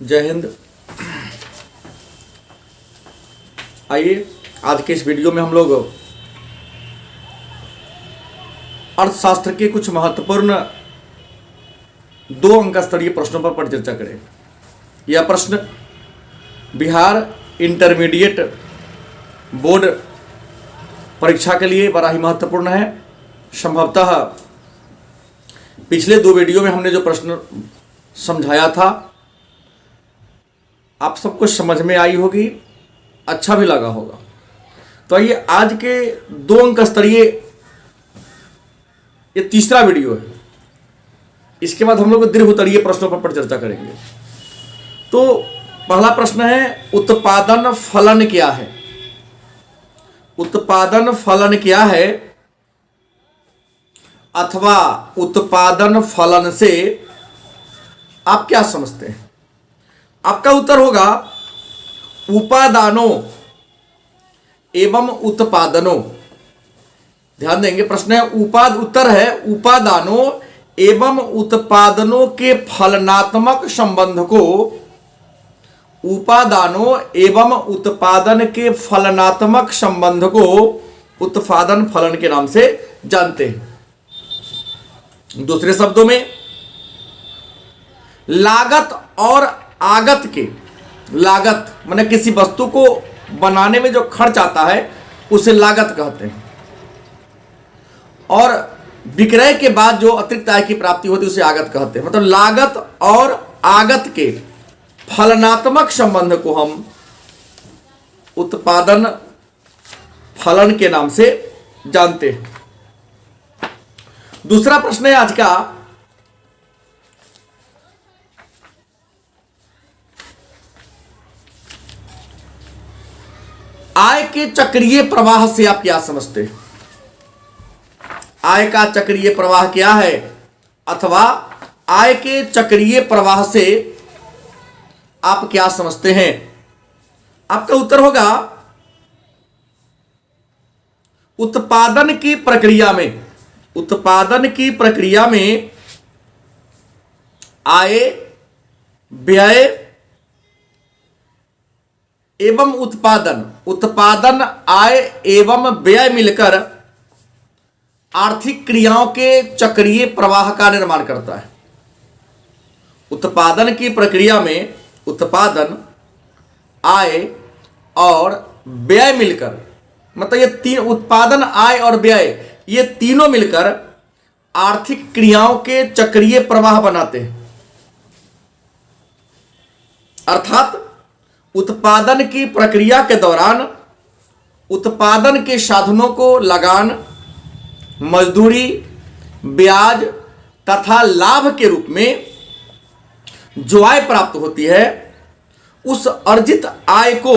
जय हिंद। आइए आज के इस वीडियो में हम लोग अर्थशास्त्र के कुछ महत्वपूर्ण 2 अंक स्तरीय प्रश्नों पर परिचर्चा करें। यह प्रश्न बिहार इंटरमीडिएट बोर्ड परीक्षा के लिए बड़ा ही महत्वपूर्ण है। संभवतः पिछले 2 वीडियो में हमने जो प्रश्न समझाया था आप सबको समझ में आई होगी, अच्छा भी लगा होगा। तो आइए आज के 2 अंक स्तरीय ये तीसरा वीडियो है। इसके बाद हम लोग दीर्घ उत्तरीय प्रश्नों पर चर्चा करेंगे। तो पहला प्रश्न है, उत्पादन फलन क्या है? उत्पादन फलन क्या है अथवा उत्पादन फलन से आप क्या समझते हैं? आपका उत्तर होगा उपादानों एवं उत्पादनों। ध्यान देंगे, प्रश्न है उत्तर है उपादानों एवं उत्पादनों के फलनात्मक संबंध को उपादानों एवं उत्पादन के फलनात्मक संबंध को उत्पादन फलन के नाम से जानते हैं। दूसरे शब्दों में लागत और आगत के, लागत माने किसी वस्तु को बनाने में जो खर्च आता है उसे लागत कहते हैं, और विक्रय के बाद जो अतिरिक्त आय की प्राप्ति होती है उसे आगत कहते हैं। मतलब लागत और आगत के फलनात्मक संबंध को हम उत्पादन फलन के नाम से जानते हैं। दूसरा प्रश्न है आज का, आय के चक्रीय प्रवाह से आप क्या समझते हैं? आय का चक्रीय प्रवाह क्या है अथवा आय के चक्रीय प्रवाह से आप क्या समझते हैं? आपका उत्तर होगा उत्पादन की प्रक्रिया में, उत्पादन की प्रक्रिया में आय, व्यय एवं उत्पादन, उत्पादन, आय एवं व्यय मिलकर आर्थिक क्रियाओं के चक्रीय प्रवाह का निर्माण करता है। उत्पादन की प्रक्रिया में उत्पादन, आय और व्यय मिलकर, मतलब ये 3 उत्पादन, आय और व्यय, ये तीनों मिलकर आर्थिक क्रियाओं के चक्रीय प्रवाह बनाते हैं। अर्थात उत्पादन की प्रक्रिया के दौरान उत्पादन के साधनों को लगान, मजदूरी, ब्याज तथा लाभ के रूप में जो आय प्राप्त होती है उस अर्जित आय को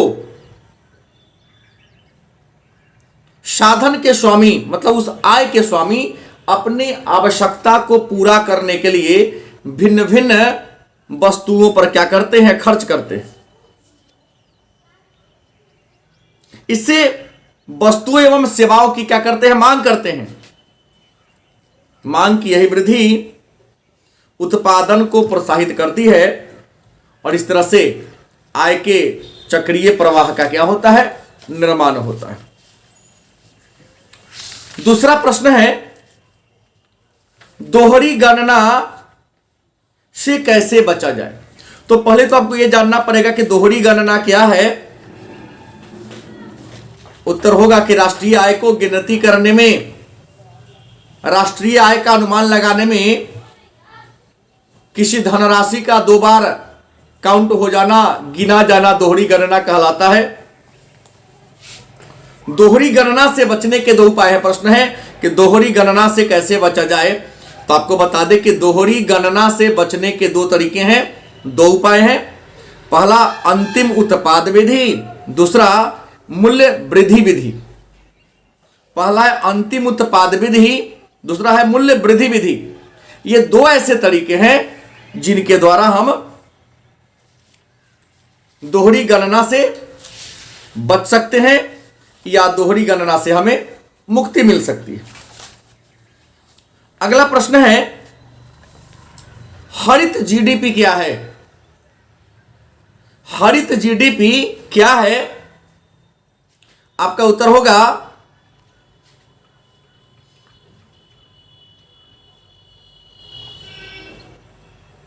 साधन के स्वामी, मतलब उस आय के स्वामी अपनी आवश्यकता को पूरा करने के लिए भिन्न भिन्न वस्तुओं पर क्या करते हैं? खर्च करते हैं। इससे वस्तुओं एवं सेवाओं की क्या करते हैं? मांग करते हैं। मांग की यही वृद्धि उत्पादन को प्रोत्साहित करती है और इस तरह से आय के चक्रीय प्रवाह का क्या होता है? निर्माण होता है। दूसरा प्रश्न है, दोहरी गणना से कैसे बचा जाए? तो पहले तो आपको यह जानना पड़ेगा कि दोहरी गणना क्या है। उत्तर होगा कि राष्ट्रीय आय को गिनती करने में, राष्ट्रीय आय का अनुमान लगाने में किसी धनराशि का 2 बार काउंट हो जाना, गिना जाना दोहरी गणना कहलाता है। दोहरी गणना से बचने के 2 उपाय है। प्रश्न है कि दोहरी गणना से कैसे बचा जाए? तो आपको बता दें कि दोहरी गणना से बचने के 2 तरीके हैं, 2 उपाय हैं। पहला अंतिम उत्पाद विधि, दूसरा मूल्य वृद्धि विधि। पहला है अंतिम उत्पाद विधि, दूसरा है मूल्य वृद्धि विधि। ये 2 ऐसे तरीके हैं जिनके द्वारा हम दोहरी गणना से बच सकते हैं या दोहरी गणना से हमें मुक्ति मिल सकती है। अगला प्रश्न है, हरित जीडीपी क्या है? हरित जीडीपी क्या है? आपका उत्तर होगा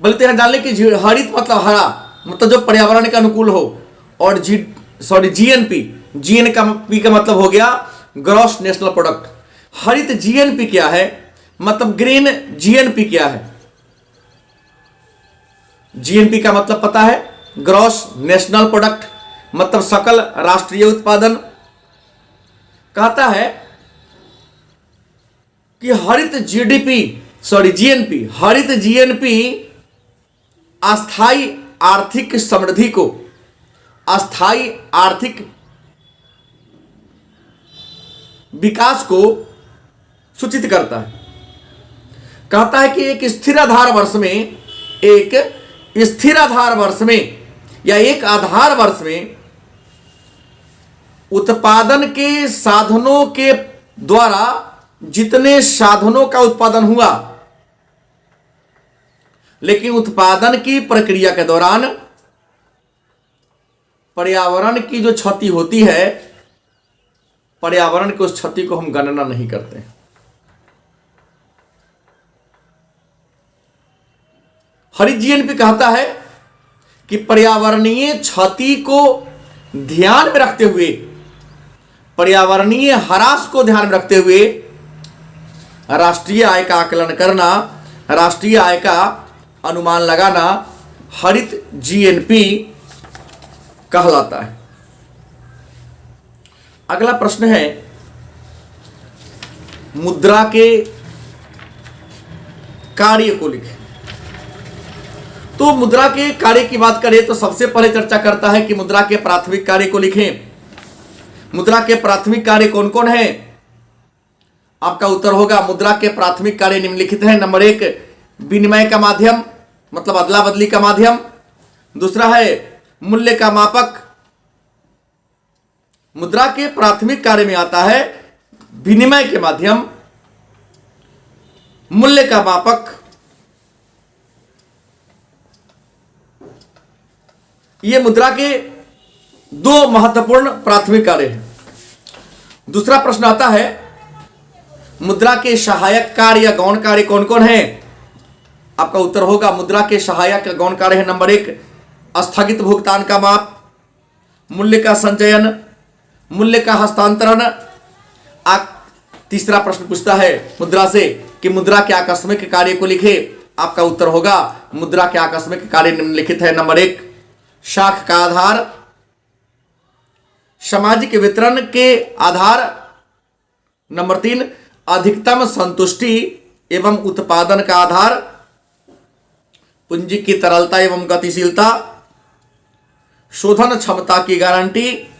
बोलते हैं डालने की हरित मतलब हरा, मतलब जो पर्यावरण के अनुकूल हो, और जीएनपी, जीएनपी का मतलब हो गया ग्रॉस नेशनल प्रोडक्ट। हरित जीएनपी क्या है? मतलब ग्रीन जीएनपी क्या है? जीएनपी का मतलब पता है, ग्रॉस नेशनल प्रोडक्ट, मतलब सकल राष्ट्रीय उत्पादन। कहता है कि हरित जीएनपी, हरित जीएनपी अस्थाई आर्थिक समृद्धि को, अस्थाई आर्थिक विकास को सूचित करता है। कहता है कि एक स्थिर आधार वर्ष में या एक आधार वर्ष में उत्पादन के साधनों के द्वारा जितने साधनों का उत्पादन हुआ, लेकिन उत्पादन की प्रक्रिया के दौरान पर्यावरण की जो क्षति होती है, पर्यावरण की उस क्षति को हम गणना नहीं करते। हरित जीएनपी कहता है कि पर्यावरणीय क्षति को ध्यान में रखते हुए, पर्यावरणीय ह्रास को ध्यान में रखते हुए राष्ट्रीय आय का आकलन करना, राष्ट्रीय आय का अनुमान लगाना हरित जीएनपी कहलाता है। अगला प्रश्न है, मुद्रा के कार्य को लिखें। तो मुद्रा के कार्य की बात करें तो सबसे पहले चर्चा करता है कि मुद्रा के प्राथमिक कार्य को लिखें। मुद्रा के प्राथमिक कार्य कौन कौन है? आपका उत्तर होगा मुद्रा के प्राथमिक कार्य निम्नलिखित हैं। नंबर 1, विनिमय का माध्यम, मतलब अदला बदली का माध्यम। दूसरा है मूल्य का मापक। मुद्रा के प्राथमिक कार्य में आता है विनिमय के माध्यम, मूल्य का मापक। ये मुद्रा के दो महत्वपूर्ण प्राथमिक कार्य हैं। दूसरा प्रश्न आता है, मुद्रा के सहायक कार्य या गौण कार्य कौन कौन है? आपका उत्तर होगा मुद्रा के सहायक गौण कार्य है। नंबर 1, स्थगित भुगतान का माप, मूल्य का संचयन, मूल्य का हस्तांतरण। तीसरा प्रश्न पूछता है मुद्रा से कि मुद्रा के आकस्मिक कार्य को लिखे। आपका उत्तर होगा मुद्रा के आकस्मिक कार्य निम्नलिखित है। नंबर 1, शाख का आधार, सामाजिक वितरण के आधार। नंबर 3, अधिकतम संतुष्टि एवं उत्पादन का आधार, पूंजी की तरलता एवं गतिशीलता, शोधन क्षमता की गारंटी,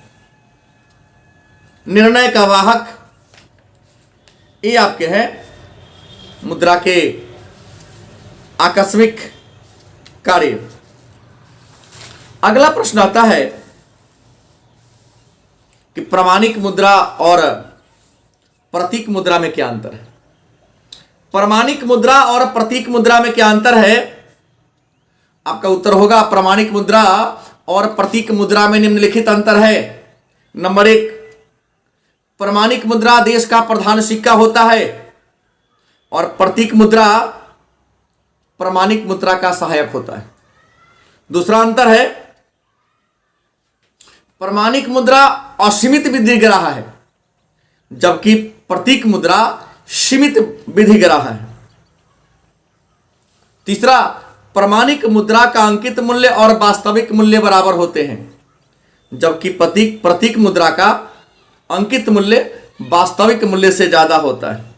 निर्णय का वाहक। ये आपके हैं मुद्रा के आकस्मिक कार्य। अगला प्रश्न आता है कि प्रमाणिक मुद्रा और प्रतीक मुद्रा में क्या अंतर है? प्रमाणिक मुद्रा और प्रतीक मुद्रा में क्या अंतर है? आपका उत्तर होगा प्रमाणिक मुद्रा और प्रतीक मुद्रा में निम्नलिखित अंतर है। नंबर 1, प्रमाणिक मुद्रा देश का प्रधान सिक्का होता है और प्रतीक मुद्रा प्रमाणिक मुद्रा का सहायक होता है। दूसरा अंतर है, प्रमाणिक मुद्रा असीमित विधि ग्राह्य है, जबकि प्रतीक मुद्रा सीमित विधि ग्राह्य है। तीसरा, प्रमाणिक मुद्रा का अंकित मूल्य और वास्तविक मूल्य बराबर होते हैं, जबकि प्रतीक मुद्रा का अंकित मूल्य वास्तविक मूल्य से ज्यादा होता है।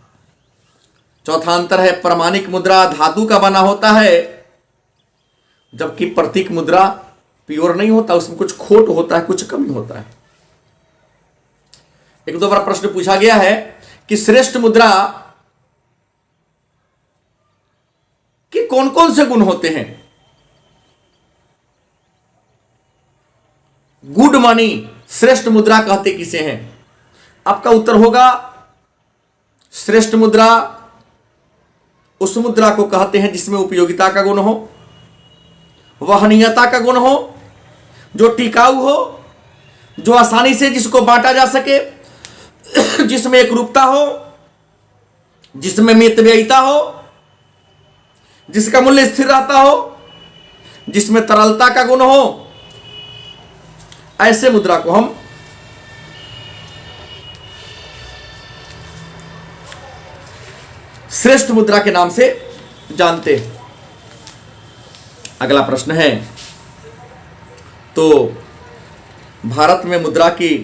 चौथा अंतर है, प्रमाणिक मुद्रा धातु का बना होता है, जबकि प्रतीक मुद्रा प्योर नहीं होता, उसमें कुछ खोट होता है, कुछ कमी होता है। एक दो बार प्रश्न पूछा गया है कि श्रेष्ठ मुद्रा के कौन कौन से गुण होते हैं? गुड मनी श्रेष्ठ मुद्रा कहते किसे हैं? आपका उत्तर होगा श्रेष्ठ मुद्रा उस मुद्रा को कहते हैं जिसमें उपयोगिता का गुण हो, वहनीयता का गुण हो, जो टिकाऊ हो, जो आसानी से जिसको बांटा जा सके, जिसमें एकरूपता हो, जिसमें मितव्ययिता हो, जिसका मूल्य स्थिर रहता हो, जिसमें तरलता का गुण हो, ऐसे मुद्रा को हम श्रेष्ठ मुद्रा के नाम से जानते हैं। अगला प्रश्न है, तो भारत में मुद्रा की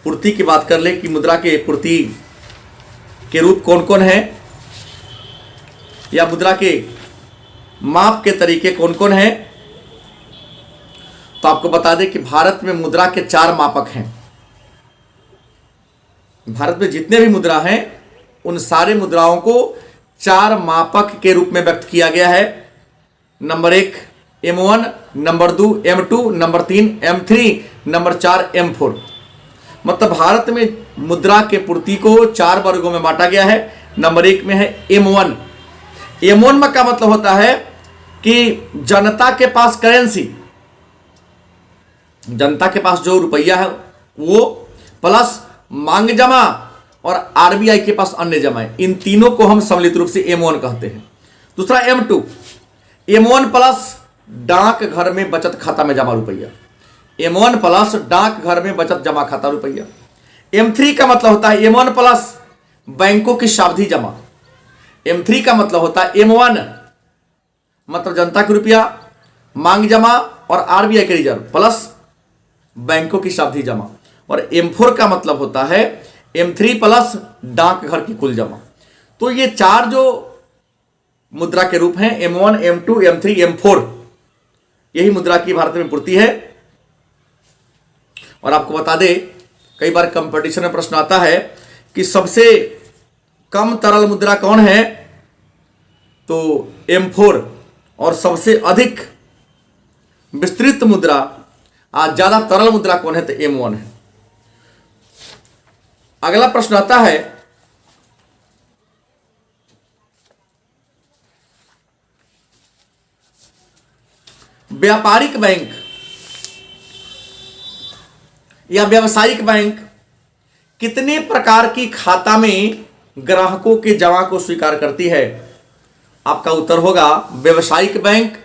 पूर्ति की बात कर ले कि मुद्रा के पूर्ति के रूप कौन कौन है, या मुद्रा के माप के तरीके कौन कौन हैं। तो आपको बता दें कि भारत में मुद्रा के 4 मापक हैं। भारत में जितने भी मुद्रा हैं उन सारे मुद्राओं को 4 मापक के रूप में व्यक्त किया गया है। Number 1 M1, number 2 M2, number 3 M3, number 4 M4। मतलब भारत में मुद्रा के पूर्ति को 4 वर्गों में बांटा गया है। नंबर 1 में है M1। M1 में का मतलब होता है कि जनता के पास करेंसी, जनता के पास जो रुपया है वो, प्लस मांग जमा और आरबीआई के पास अन्य जमा, इन तीनों को हम सम्मिलित रूप से M1 कहते हैं। दूसरा M2, M1 प्लस डाक घर में बचत खाता में जमा रुपया, M1 प्लस डाक घर में बचत जमा खाता रुपया। M3 का मतलब होता है M1 प्लस बैंकों की सावधि जमा। M3 का मतलब होता है M1 मतलब जनता के रुपया, मांग जमा और आरबीआई के रिजर्व प्लस बैंकों की सावधि जमा। और M4 का मतलब होता है M3 प्लस डाकघर की कुल जमा। तो ये 4 जो मुद्रा के रूप हैं M1, M2, M3, M4, यही मुद्रा की भारत में पूर्ति है। और आपको बता दें, कई बार कंपटीशन में प्रश्न आता है कि सबसे कम तरल मुद्रा कौन है, तो M4, और सबसे अधिक विस्तृत मुद्रा ज्यादा तरल मुद्रा कौन है, तो M1 है। अगला प्रश्न आता है, व्यापारिक बैंक या व्यावसायिक बैंक कितने प्रकार की खाता में ग्राहकों के जमा को स्वीकार करती है। आपका उत्तर होगा व्यावसायिक बैंक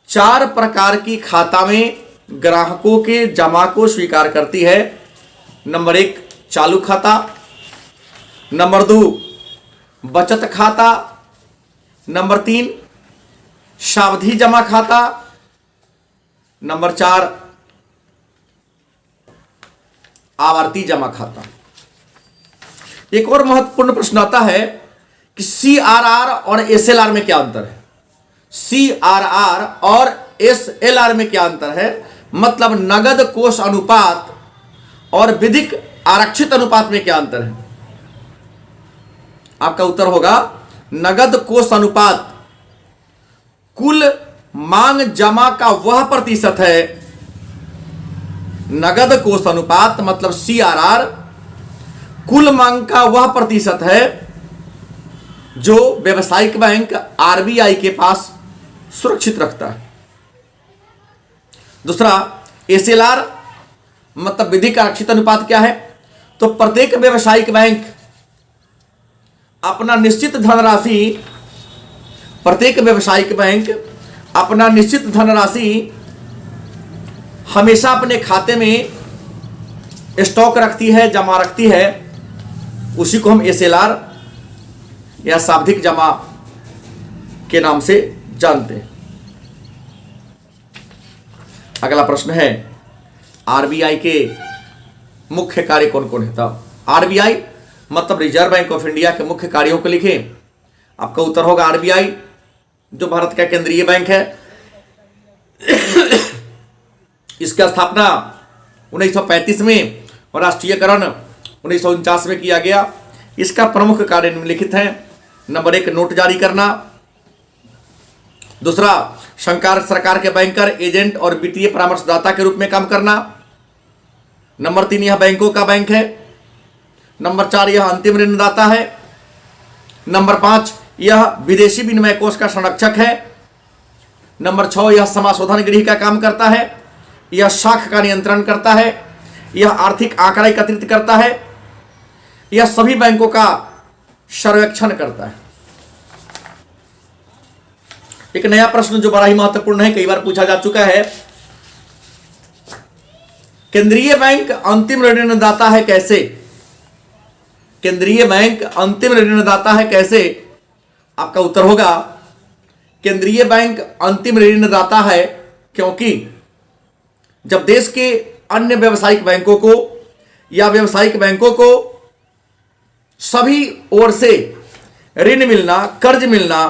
4 प्रकार की खाता में ग्राहकों के जमा को स्वीकार करती है। नंबर 1 चालू खाता, नंबर 2 बचत खाता, नंबर 3 सावधि जमा खाता, नंबर 4 आवर्ती जमा खाता। एक और महत्वपूर्ण प्रश्न आता है कि CRR और SLR में क्या अंतर है। CRR और SLR में क्या अंतर है, मतलब नगद कोष अनुपात और विधिक आरक्षित अनुपात में क्या अंतर है। आपका उत्तर होगा नगद कोष अनुपात कुल मांग जमा का वह प्रतिशत है। नगद कोष अनुपात मतलब CRR कुल मांग का वह प्रतिशत है जो व्यावसायिक बैंक आरबीआई के पास सुरक्षित रखता है। दूसरा SLR मतलब विधिक आरक्षित अनुपात क्या है, तो प्रत्येक व्यावसायिक बैंक अपना निश्चित धनराशि हमेशा अपने खाते में स्टॉक रखती है, जमा रखती है। उसी को हम SLR या सावधिक जमा के नाम से जानते हैं। अगला प्रश्न है, आरबीआई के मुख्य कार्य कौन कौन है। तब आरबीआई मतलब रिजर्व बैंक ऑफ इंडिया के मुख्य कार्यों को लिखें। आपका उत्तर होगा आरबीआई जो भारत का केंद्रीय बैंक है। इसकी स्थापना 1935 में और राष्ट्रीयकरण 1949 में किया गया। इसका प्रमुख कार्य निम्नलिखित है। नंबर 1 नोट जारी करना, दूसरा सरकार के बैंकर, एजेंट और वित्तीय परामर्शदाता के रूप में काम करना। नंबर 3 यह बैंकों का बैंक है। नंबर 4 यह अंतिम ऋणदाता है। नंबर 5 यह विदेशी विनिमय कोष का संरक्षक है। नंबर 6, यह समाशोधन गृह का काम करता है, यह शाख का नियंत्रण करता है, यह आर्थिक आंकड़ा एकत्रित करता है, यह सभी बैंकों का सर्वेक्षण करता है। एक नया प्रश्न जो बड़ा ही महत्वपूर्ण है, कई बार पूछा जा चुका है, केंद्रीय बैंक अंतिम ऋणदाता है कैसे? केंद्रीय बैंक अंतिम ऋणदाता है कैसे? आपका उत्तर होगा केंद्रीय बैंक अंतिम ऋणदाता है क्योंकि जब देश के अन्य व्यावसायिक बैंकों को या व्यावसायिक बैंकों को सभी ओर से ऋण मिलना, कर्ज मिलना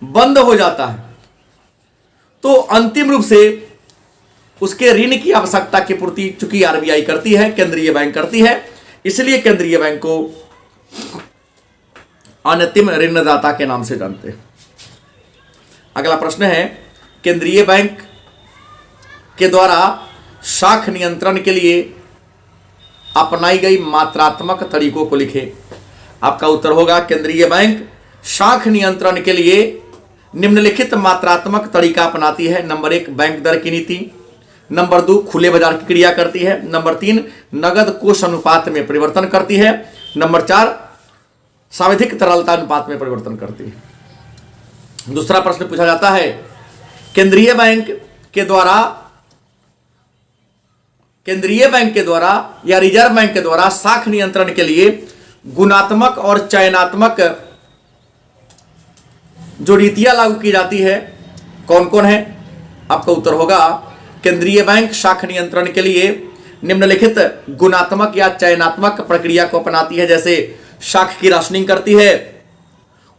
बंद हो जाता है, तो अंतिम रूप से उसके ऋण की आवश्यकता की पूर्ति चूंकि आरबीआई करती है, केंद्रीय बैंक करती है, इसलिए केंद्रीय बैंक को अंतिम ऋणदाता के नाम से जानते हैं। अगला प्रश्न है, केंद्रीय बैंक के द्वारा शाख नियंत्रण के लिए अपनाई गई मात्रात्मक तरीकों को लिखें। आपका उत्तर होगा केंद्रीय बैंक शाख नियंत्रण के लिए निम्नलिखित मात्रात्मक तरीका अपनाती है। नंबर 1, बैंक दर की नीति। नंबर 2, खुले बाजार की क्रिया करती है। नंबर 3, नगद कोष अनुपात में परिवर्तन करती है। नंबर 4, सावधिक तरलता अनुपात में परिवर्तन करती है। दूसरा प्रश्न पूछा जाता है, केंद्रीय बैंक के द्वारा या रिजर्व बैंक के द्वारा शाख नियंत्रण के लिए गुणात्मक और चयनात्मक जो रीतियां लागू की जाती है कौन कौन है? आपका उत्तर होगा केंद्रीय बैंक शाख नियंत्रण के लिए निम्नलिखित गुणात्मक या चयनात्मक प्रक्रिया को अपनाती है, जैसे शाख की राशनिंग करती है,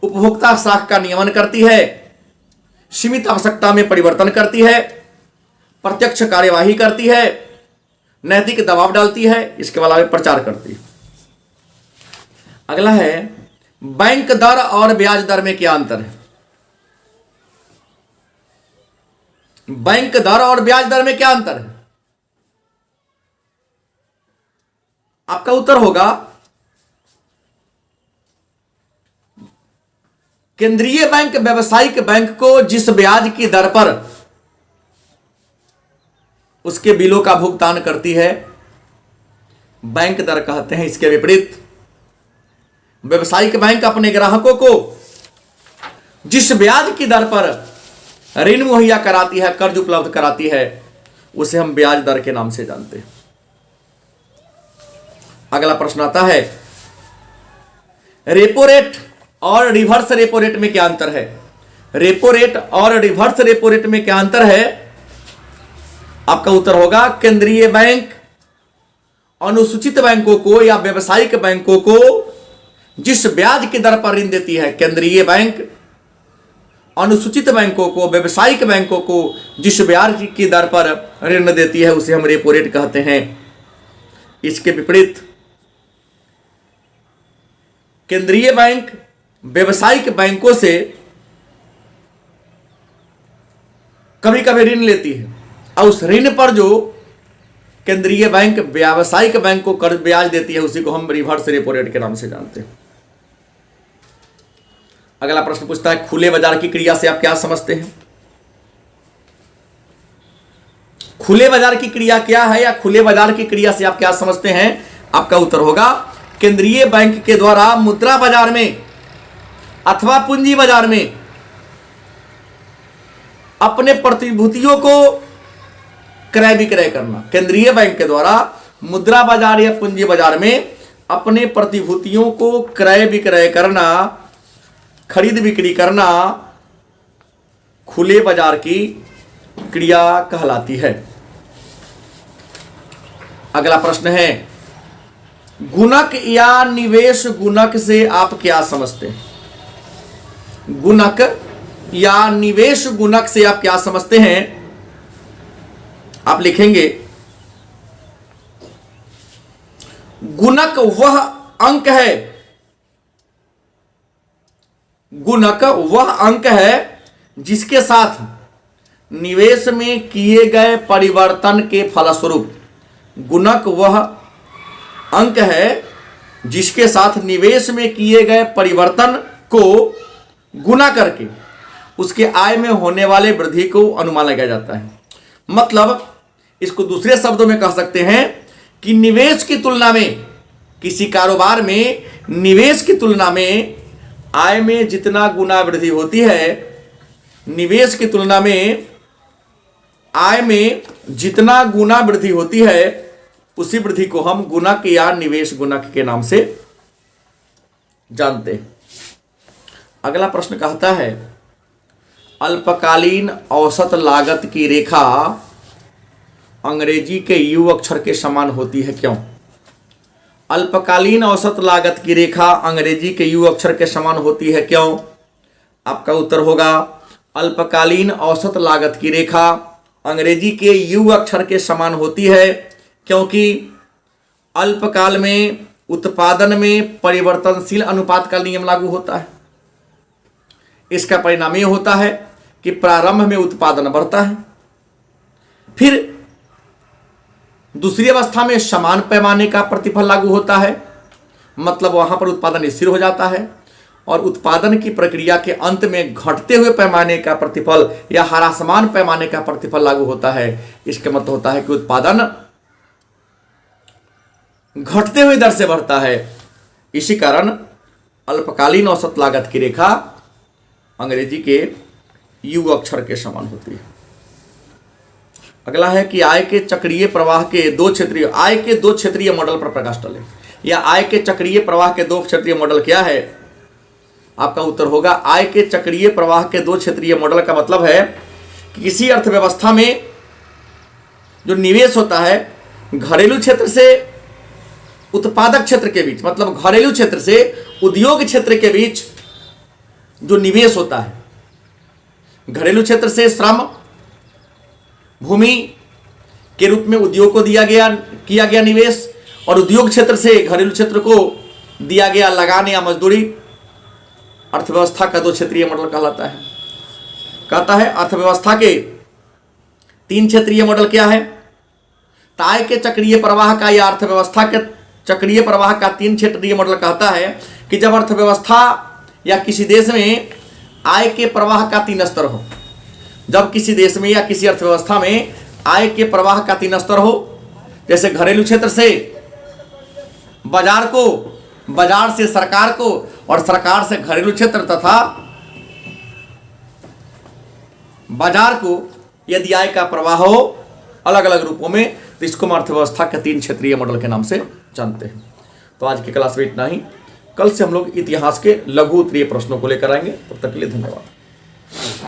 उपभोक्ता शाख का नियमन करती है, सीमित आवश्यकता में परिवर्तन करती है, प्रत्यक्ष कार्यवाही करती है, नैतिक दबाव डालती है, इसके अलावा प्रचार करती है। अगला है, बैंक दर और ब्याज दर में क्या अंतर है? बैंक दर और ब्याज दर में क्या अंतर है? आपका उत्तर होगा केंद्रीय बैंक व्यावसायिक बैंक को जिस ब्याज की दर पर उसके बिलों का भुगतान करती है बैंक दर कहते हैं। इसके विपरीत व्यावसायिक बैंक अपने ग्राहकों को जिस ब्याज की दर पर ऋण मुहैया कराती है, कर्ज उपलब्ध कराती है, उसे हम ब्याज दर के नाम से जानते हैं। अगला प्रश्न आता है, रेपो रेट और रिवर्स रेपो रेट में क्या अंतर है? रेपो रेट और रिवर्स रेपो रेट में क्या अंतर है? आपका उत्तर होगा केंद्रीय बैंक अनुसूचित बैंकों को या व्यावसायिक बैंकों को जिस ब्याज की दर पर ऋण देती है, केंद्रीय बैंक अनुसूचित बैंकों को, व्यावसायिक बैंकों को जिस ब्याज की दर पर ऋण देती है, उसे हम रेपो रेट कहते हैं। इसके विपरीत केंद्रीय बैंक व्यावसायिक बैंकों से कभी कभी ऋण लेती है और उस ऋण पर जो केंद्रीय बैंक व्यावसायिक बैंक को कर्ज ब्याज देती है, उसी को हम रिवर्स रेपो रेट के नाम से जानते हैं। अगला प्रश्न पूछता है, खुले बाजार की क्रिया से आप क्या समझते हैं? खुले बाजार की क्रिया क्या है या खुले बाजार की क्रिया से आप क्या समझते हैं? आपका उत्तर होगा केंद्रीय बैंक के द्वारा मुद्रा बाजार में अथवा पूंजी बाजार में अपने प्रतिभूतियों को क्रय विक्रय करना। केंद्रीय बैंक के द्वारा मुद्रा बाजार या पूंजी बाजार में अपने प्रतिभूतियों को क्रय विक्रय करना, खरीद बिक्री करना खुले बाजार की क्रिया कहलाती है। अगला प्रश्न है, गुणक या निवेश गुणक से आप क्या समझते हैं? गुणक या निवेश गुणक से आप क्या समझते हैं? आप लिखेंगे, गुणक वह अंक है, गुणक वह अंक है जिसके साथ निवेश में किए गए परिवर्तन के फलस्वरूप, गुणक वह अंक है जिसके साथ निवेश में किए गए परिवर्तन को गुणा करके उसके आय में होने वाले वृद्धि को अनुमान लगाया जाता है। मतलब इसको दूसरे शब्दों में कह सकते हैं कि निवेश की तुलना में, किसी कारोबार में निवेश की तुलना में आय में जितना गुना वृद्धि होती है, निवेश की तुलना में आय में जितना गुना वृद्धि होती है, उसी वृद्धि को हम गुणक या निवेश गुणक के नाम से जानते हैं। अगला प्रश्न कहता है, अल्पकालीन औसत लागत की रेखा अंग्रेजी के यू अक्षर के समान होती है, क्यों? अल्पकालीन औसत लागत की रेखा अंग्रेजी के यू अक्षर के समान होती है, क्यों? आपका उत्तर होगा, अल्पकालीन औसत लागत की रेखा अंग्रेजी के यू अक्षर के समान होती है क्योंकि अल्पकाल में उत्पादन में परिवर्तनशील अनुपात का नियम लागू होता है। इसका परिणाम यह होता है कि प्रारंभ में उत्पादन बढ़ता है, फिर दूसरी अवस्था में समान पैमाने का प्रतिफल लागू होता है, मतलब वहां पर उत्पादन स्थिर हो जाता है, और उत्पादन की प्रक्रिया के अंत में घटते हुए पैमाने का प्रतिफल या ह्रासमान पैमाने का प्रतिफल लागू होता है। इसका मतलब होता है कि उत्पादन घटते हुए दर से बढ़ता है। इसी कारण अल्पकालीन औसत लागत की रेखा अंग्रेजी के यू अक्षर के समान होती है। अगला है कि आय के चक्रीय प्रवाह के दो क्षेत्रीय मॉडल पर प्रकाश डालें। या आय के चक्रीय प्रवाह के दो क्षेत्रीय मॉडल क्या है? आपका उत्तर होगा, आय के चक्रीय प्रवाह के दो क्षेत्रीय मॉडल का मतलब है कि किसी अर्थव्यवस्था में जो निवेश होता है घरेलू क्षेत्र से उत्पादक क्षेत्र के बीच, मतलब घरेलू क्षेत्र से उद्योग क्षेत्र के बीच जो निवेश होता है, घरेलू क्षेत्र से श्रम भूमि के रूप में उद्योग को किया गया निवेश, और उद्योग क्षेत्र से घरेलू क्षेत्र को दिया गया लगान या मजदूरी, अर्थव्यवस्था का दो क्षेत्रीय मॉडल कहलाता है। कहता है अर्थव्यवस्था के तीन क्षेत्रीय मॉडल क्या है? आय के चक्रीय प्रवाह का या अर्थव्यवस्था के चक्रीय प्रवाह का तीन क्षेत्रीय मॉडल कहता है कि जब अर्थव्यवस्था या किसी देश में आय के प्रवाह का तीन स्तर हो, जब किसी देश में या किसी अर्थव्यवस्था में आय के प्रवाह का तीन स्तर हो, जैसे घरेलू क्षेत्र से बाजार को, बाजार से सरकार को, और सरकार से घरेलू क्षेत्र तथा बाजार को यदि आय का प्रवाह हो अलग अलग रूपों में, तो इसको हम अर्थव्यवस्था के तीन क्षेत्रीय मॉडल के नाम से जानते हैं। तो आज की क्लास में इतना ही। कल से हम लोग इतिहास के लघु उत्तरीय प्रश्नों को लेकर आएंगे। तब तक के लिए धन्यवाद।